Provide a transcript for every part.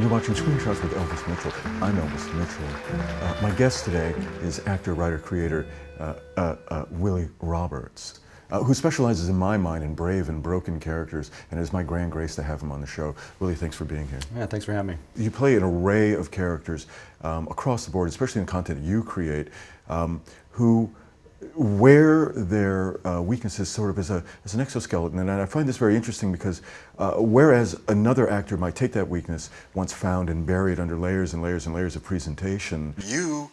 You're watching Screenshots with Elvis Mitchell. I'm Elvis Mitchell. My guest today is actor, writer, creator Willy Roberts, who specializes in my mind in brave and broken characters, and it is my grand grace to have him on the show. Willy, thanks for being here. Yeah, thanks for having me. You play an array of characters across the board, especially in the content you create, who wear their weaknesses sort of as an exoskeleton. And I find this very interesting because whereas another actor might take that weakness once found and bury it under layers and layers and layers of presentation, you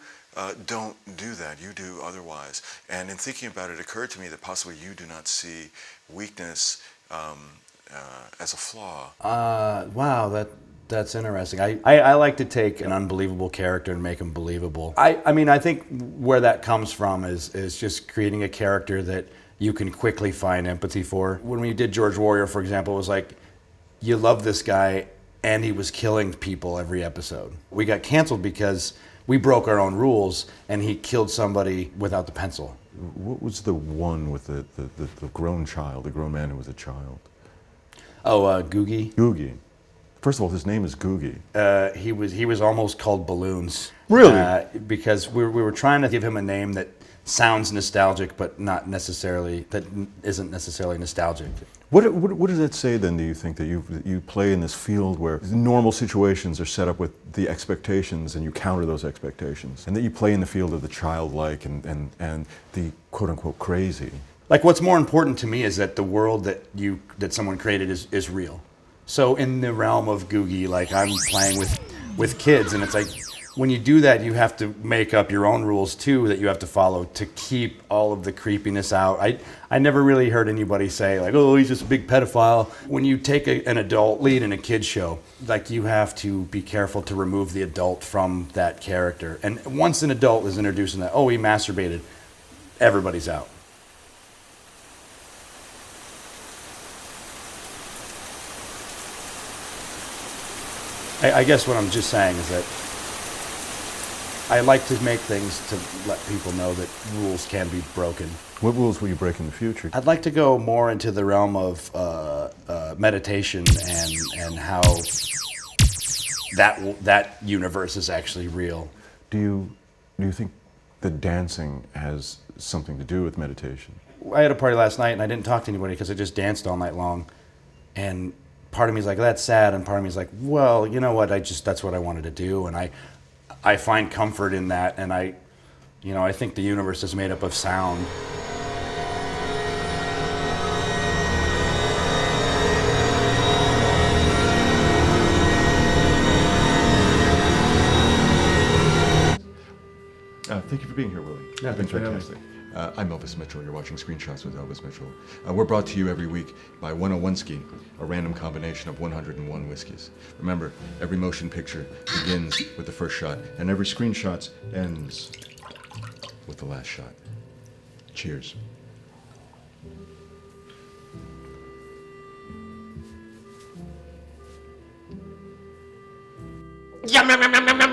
don't do that. You do otherwise. And in thinking about it, it occurred to me that possibly you do not see weakness as a flaw. Wow, that's interesting. I like to take an unbelievable character and make him believable. I mean, I think where that comes from is just creating a character that you can quickly find empathy for. When we did George Warrior, for example, it was like, you love this guy and he was killing people every episode. We got canceled because we broke our own rules and he killed somebody without the pencil. What was the one with the grown child, the grown man who was a child? Oh, Googie. Googie. First of all, his name is Googie. He was almost called Balloons. Really? Because we were trying to give him a name that sounds nostalgic, but not necessarily, that isn't necessarily nostalgic. What does that say then, do you think, that you play in this field where normal situations are set up with the expectations and you counter those expectations, and that you play in the field of the childlike and the quote-unquote crazy? Like, what's more important to me is that the world that someone created is real. So in the realm of Googie, like, I'm playing with kids, and it's like, when you do that, you have to make up your own rules too that you have to follow to keep all of the creepiness out. I never really heard anybody say, like, oh, he's just a big pedophile. When you take an adult lead in a kid's show, like, you have to be careful to remove the adult from that character. And once an adult is introduced in that, oh, he masturbated, everybody's out. I guess what I'm just saying is that I like to make things to let people know that rules can be broken. What rules will you break in the future? I'd like to go more into the realm of meditation and how that universe is actually real. Do you think that dancing has something to do with meditation? I had a party last night and I didn't talk to anybody because I just danced all night long. And part of me is like, that's sad, and part of me is like, well, you know what, that's what I wanted to do, and I find comfort in that, and I think the universe is made up of sound. Thank you for being here, Willy. Yeah, thanks for having me. I'm Elvis Mitchell. You're watching Screenshots with Elvis Mitchell. We're brought to you every week by 101 Ski, a random combination of 101 whiskeys. Remember, every motion picture begins with the first shot, and every screenshot ends with the last shot. Cheers. Yum, yum, yum, yum, yum.